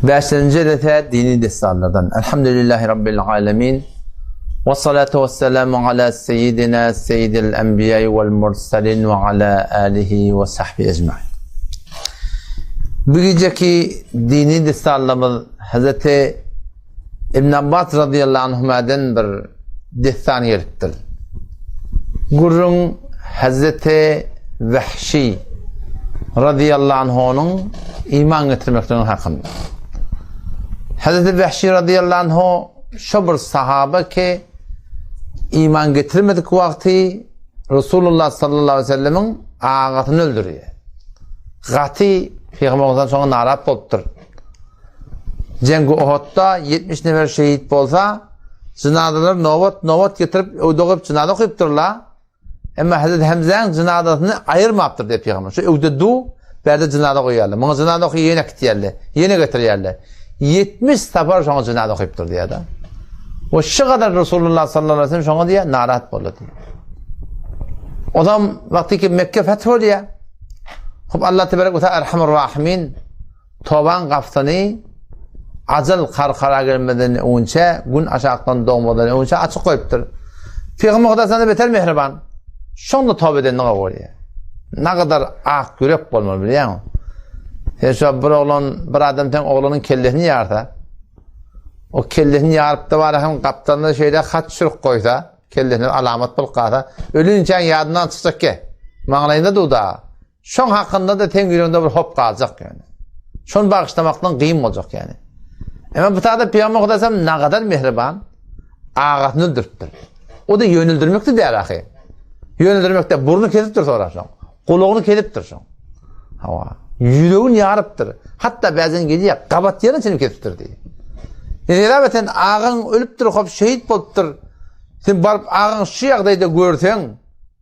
Beşinci de dini destanlardan. Elhamdülillahi Rabbil alemin. Ve salatu ve selamu ala seyyidina seyyidil enbiyayı vel mursalin ve ala alihi ve sahbihi ecmaîn. Bu geceki dini destanlarımız Hazreti İbn Abbas radıyallahu anhuma'dan bir destan geliptir. Gurrun Hazreti Vahşi radıyallahu anh'un iman getirmekten hakkında. Hazreti Vahşi radıyallahu anh'u şu bir sahabe ki iman getirmedik vakti Resulullah sallallahu aleyhi ve sellem'in ağatını öldürüyor. Gati Peygamber'den sonra narat oluptur. Cengi Uhud'da 70 nefer şehit bolsa cinazalar novat getirip doğup cinaza okuyupturlar. Ama Hazreti Hamza'nın cinazasını ayırmaptır diye Peygamber. Şu ödüdü berde cinaza koyarlar. Bana cinaza okuyu yine kitiyerler. Yine getirirler. 70 sefer şuna cinaza okuyuptur diye de. O şu kadar Resulullah sallallahu aleyhi ve sellem şuna diye narahat boldu diye. O zaman vakti ki Mekke fethol ya. Hop Allah tebarek ve teala Erhamur Rahimin Toban kaftını acil karkara gelmeden önce gün aşağıdan doğmadan önce açık koyuptur. Peygamber kadar sana beter mehriban. Şonda tövbe eden ne var ya? Ne kadar ak yürek olmalı biliyor musun? Şu bir adamdan oğlunun kellesini yarsa, o kellesini yarıp da var hem kaptanına şeyde hat sürük koysa, kellesini alamet bulkasa, ölünce yadından çıkacak ki, mağlayında da o da. Şon hakkında da ten yüreğinde bir hop kalacak yani. Şon bağışlamaktan kıyım olacak yani. Ama bu tarafta Peygamber kadar ne kadar mehriban, ağatını öldürttür. O da yönüldürmekti der ahi. Yönüldürmekte burnu kesiptir sonraşın. Kuluğunu kesiptir. Yüreğini yarıptır. Hatta bazen geliyor kabat yerin seni kesiptir diye. Yani rabeten ağın ölüptür, hop şehit boluptur. Sen barıp ağın şu yağdayda görsen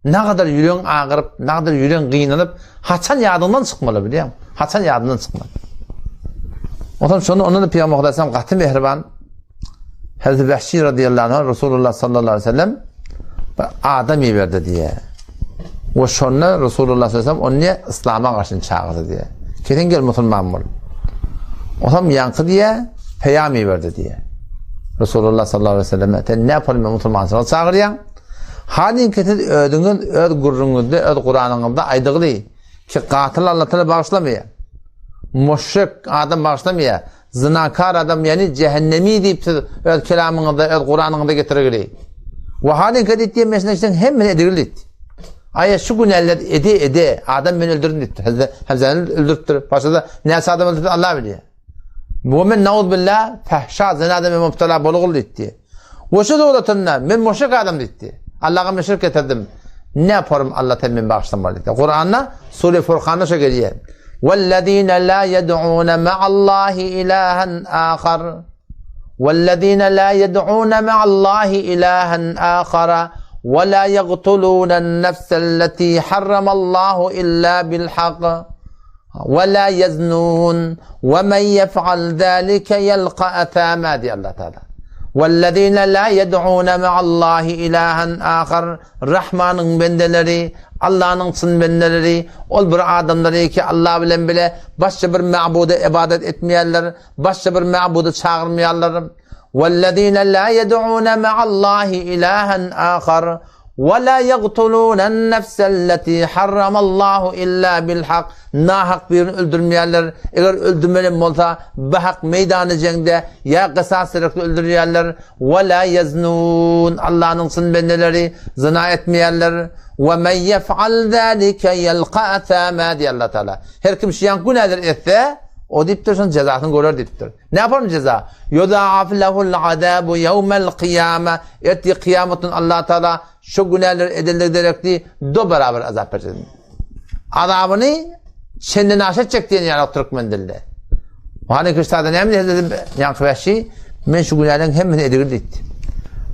ne kadar yüreğin ağırıp, ne kadar yüreğin kıyınlanıp haçan yadından çıkmalı biliyor musun? Haçan yadından çıkmalı. O zaman şunu onun da Peygamber Aleyhisselam katı mehriban Hazreti Vahşi radıyallahu anh Resulullah sallallahu aleyhi ve sellem Adem'i verdi diye. O şonla Resulullah sallallahu aleyhi ve sellem onu İslam'a karşı çağırdı diye. Kesin gel Müslüman ol. O zaman yankı diye peyami verdi diye. Resulullah sallallahu aleyhi ve sellem sen ne yapalım Müslüman çağırıyan? Halin kesin ödünün öd gurrununda öd Kur'an'ında aydığı ki katil Allah Teala bağışlamıyor. Müşrik adam bağışlamıyor. Zinakar adam yani cehennemi deyip öd kelamında öd Kur'an'ında getirir. Ve halin kesin diye mesela hemen edilir. Aya şu günler ede adam beni öldürdü dedi. Hamza'nı öldürttü. Başta neyse adam öldürdü Allah biliyor. Bu men naud billah fahşa zinadan müptela buluğul dedi. Ve şu doğrultusunda ben müşrik adam dedi. Allah'a müşrik ettim. Ne yaparım Allah temin bağışlamalı dedi. Kur'an'da Sure Furkan'da şu geliyor. وَالَّذ۪ينَ لَا يَدْعُونَ مَعَ اللّٰهِ إِلَٰهًا آخَرَ وَالَّذ۪ينَ لَا يَدْعُونَ مَعَ اللّٰهِ إِلَٰهًا آخَرَ وَلَا يَقْتُلُونَ النَّفْسَ الَّتِي حَرَّمَ اللّٰهُ إِلَّا بِالْحَقِّ وَلَا يَزْنُونَ وَمَنْ يَفْعَلْ ذَٰلِكَ يَلْقَ أَثَامًا diye Allah Teala. وَالَّذ۪ينَ لَا يَدْعُونَ مَعَ اللّٰهِ إِلَٰهًا آخَرَ Rahman'ın bendeleri, Allah'ın sın bendeleri, ol bir adamları ki Allah bilen bile başka bir ma'buda ibadet etmeyenler, başka bir ma'buda çağırmayanlar. وَالَّذ۪ينَ لَا يَدْعُونَ مَعَ اللّٰهِ إِلَٰهًا آخَرَ وَلَا يَقْتُلُونَ النَّفْسَ الَّتِي حَرَّمَ اللّٰهُ إِلَّا بِالْحَقِّ Nahak birini öldürmeyenler, eğer öldürmeyen olsa bahak meydanı cengde ya kısas ederek öldürüyorlar. وَلَا يَزْنُونَ Allah'ın sın bendeleri, zina etmeyenler. وَمَنْ يَفْعَلْ ذَٰلِكَ يَلْقَ أَثَامًا diye Allah Teala. Her kim şiyan günahlar etse o deyiptir, sonra cezasını görür deyiptir. Ne yapalım ceza? يُضَاعَفْ لَهُ الْعَذَابُ يَوْمَ الْقِيَامَةِ Erti kıyametin Allah Teala şu günahlar edilir direkti do beraber azap verecek. Azabını kendine aşağı çektiğini yarattırık mendilde. Hani kışlarda ne dedim yankı vahşi men şu günahların hemini edilir deyipti.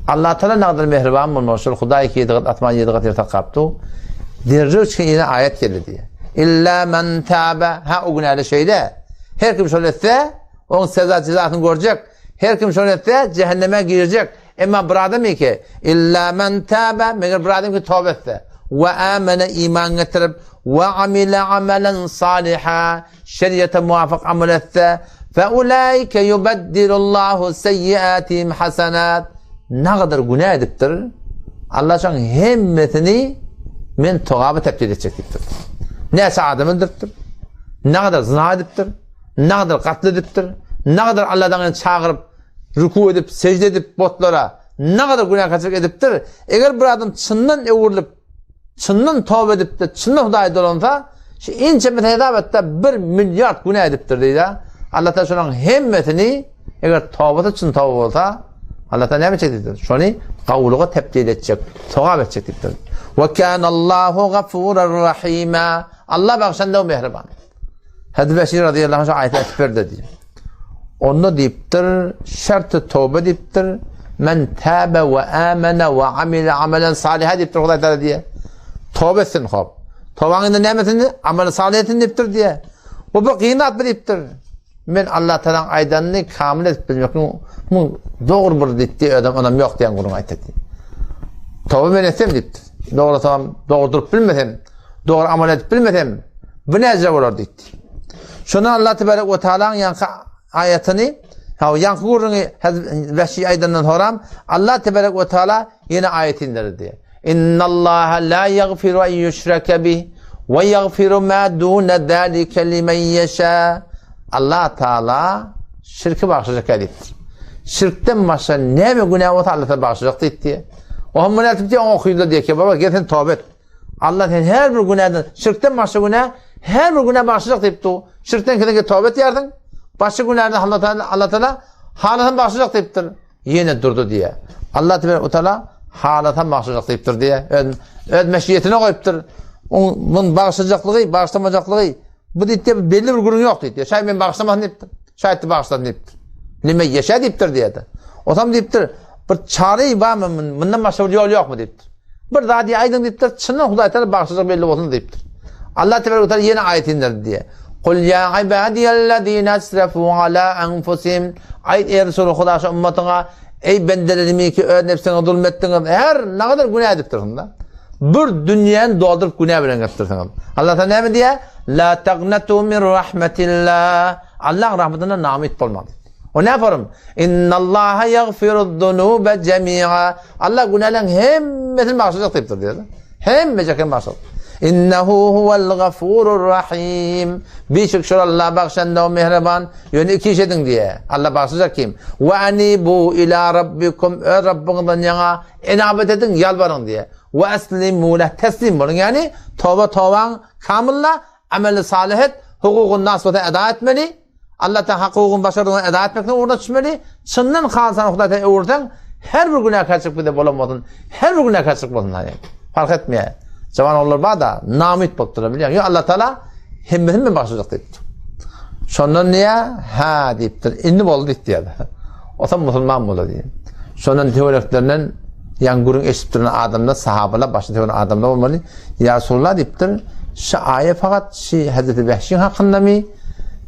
Allah Teala ne kadar mehriban bulmuş. Huda 2 yediğit atman yediğit yertak kaptı. Dirri için yine ayet geldi diye. İlla men tâbe. Ha o günahlı şeyde. Her kim şöyle etse onun cezasını görecek. Her kim şöyle etse cehenneme girecek. Ama bir adam ki illa men tâbe. Meğer bir adam ki tövbe etse. Ve amene iman getirip ve amile amelen saliha. Şeriyete muvafık amel etse فَاُولَٰئِكَ يُبَدِّلُ اللّٰهُ سَيِّئَاتِهِمْ حَسَنَاتٍ. Ne kadar günah ediptir, Allah şan hemmetini men togabı tebdil edecektir. Neyse adamındır, ne kadar zina ediptir, ne kadar katl ediptir, ne kadar Allah'tan çağırıp, ruku edip, secde edip botlara, ne kadar günah kaçırık ediptir. Eğer bir adam çından evurulup, çından tövbe edip de, çından hudayı dolansa, ince metedabette 1 milyar günah ediptir deydi. Allah da şunun hemmetini, eğer tövbeti çın tövbe olsa, Allah da ne edecektir? Şunu kavluğa tebdil edecek, tövbe edecektir. وَكَانَ اللّٰهُ غَفُورًا رَحِيمًا. Allah bağışlandı o mehriban. Hazreti Beşir radıyallahu anh ayet-i ekberde diyor. Onu deyiptir, şart-ı tövbe deyiptir. Men tâbe ve âmene ve amile amelen salihâ deyiptir Huday Teala diye. Tövbe etsin hop. Tövbenin de nimetini, ameli salihetini deyiptir diye. O bir kıyınat bir deyiptir. Men Allah Teala'nın aydanını kamil edip bilmek, bu doğru bir deyipti adam yok diyen kurun ayet etti. Tövbe ben etsem deyiptir. Doğru tamam, doğru durup bilmesem, doğru amel edip bilmesem, bu ne ecre olur deyiptir. Şunu Allah Teala'nın yankı ayetini, yankı kurunu Vehşi aydanından soram, Allah Teala yine ayet indirdi diye. İnna Allah la yaghfiru en yushraka bih ve yaghfiru ma dun zalika limen yasha. Allah Teala şirki bağışlayacak ediptir. Şirkten başka ne bir günah olsa Allah Teala bağışlayacak deyip. O hamle etip diye okuydu diye ki baba gel sen tövbe et. Allah her bir günahdan şirkten başka günah her bir günah bağışlayacak deyip tu. Şirkten kendine tövbe et yerdin. Başka günahdan Allah Teala halatın bağışlayacak deyiptir. Yine durdu diye. Allah Teala halatın bağışlayacak deyiptir diye. Öz meşiyetine koyuptur. Onun bağışlayacaklığı, bağışlamayacaklığı bu deyip belli bir günün yok deyip. Şayet ben bağışlamadın deyiptir. Şayet de bağışladın deyiptir. Lime yaşa deyiptir diye de. O zaman deyiptir. Bir çare var mı? Bundan başka bir yol yok mu deyiptir. Bir daha diye aydın deyiptir. Çınnan Huday Teala bağışlayacak belli olsun deyiptir. Allah Teala yine ayet indirdi diye. Kul ya ibadiyellezine esrefu ala enfusihim. Ayet ey Resulü Hudaş'a ümmetine ey bendelerimi ki nefsine zulmettiniz. Her ne kadar günah ediptirsin da. Bir dünyanın doldurup günah bilen ettirsin. Allah Teala ne mi diye? La tagnetu min rahmetillah. Allah rahmetinden namit olmadı. O ne yaparım? İnna Allaha yaghfiru zunuba cemi'a. Allah günahların hemmesini bağışlayacak deyiptir diyor. Hemmecekini bağışlayacak. İnnehu huvel gafurur rahim. Bir şükür Allah bağışlandı o mehriban. Yönü iki işedin diye. Allah bağışlayacak kim? Ve anibu ila rabbikum. Rabbinizden yana inabet edin, yalvarın diye. Ve eslimu leh, teslim olun. Yani tövben kamilla, ameli salihet, hukukun nasbata eda etmeli. Allah'tan hukukun başarını eda etmekten uğruna düşmeli. Çından kalsan Huday'tan uğurdan her bir günah karşılık bir de bulamadın. Her bir günah karşılık buldun. Fark etmiyor. Cavan olur bana da namit botturabiliyor. Ya Allah Teala hemmetin mi başlayacak deyiptir. Sondan niye? Ha deyiptir. İndim oldu deyiptir. O zaman Müslüman oldu diye. Sondan teologlarının yangurun eşittiren adamlar, sahabeler, başta teologlar adamlar olmalı. Ya Resulullah deyiptir. Şu ayet fakat Hazreti Vehşin hakkında mı?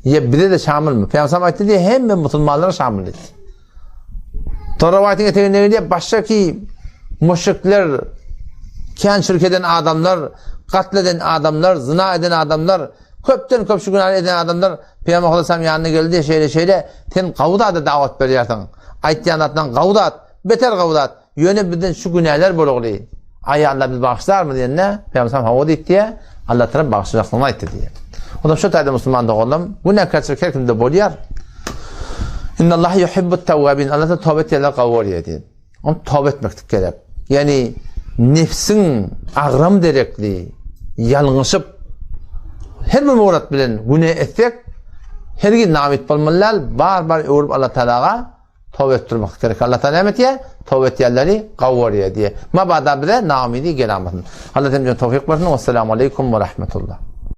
Ya bir de şamil mi? Peygamber ayeti diye hem Müslümanlara şamil etti. Sonra vakitin eteğinde diye baştaki müşrikler, kendi şirk eden adamlar, katleden adamlar, zina eden adamlar, köpten köp şu günah eden adamlar Peygamber Aleyhisselam yanına geldi şeyle sen kavda da davet veriyorsun. Ayet anlattan kavda at, beter kavda at. Yöne birden şu günahlar böyle oluyor. Ay Allah biz bağışlar mı diye ne? Peygamber hava deyip diye Allah tarafı bağışlayacaklığını ayet diye. O da şu tayda Müslüman da oğlum. Bu ne kaçır kerkim de boliyar. İnna Allah yuhibbut tevvabin. Allah da tövbe ettiler kavvaliye diye. Onu tövbe etmek gerek. Yani nefsin ağram derekli, yalınışıp her bir murat bilen günah etsek her gün namit bulmalar bar öğürüp Allah Teala'ga tövbe ettirmek gerek. Allah Teala ne diye? Tövbe ettiyenleri kavvaliye diye. Mabada bile namidi gelamasın. Allah Teala tevfik versin. Vesselamu aleyküm ve rahmetullah.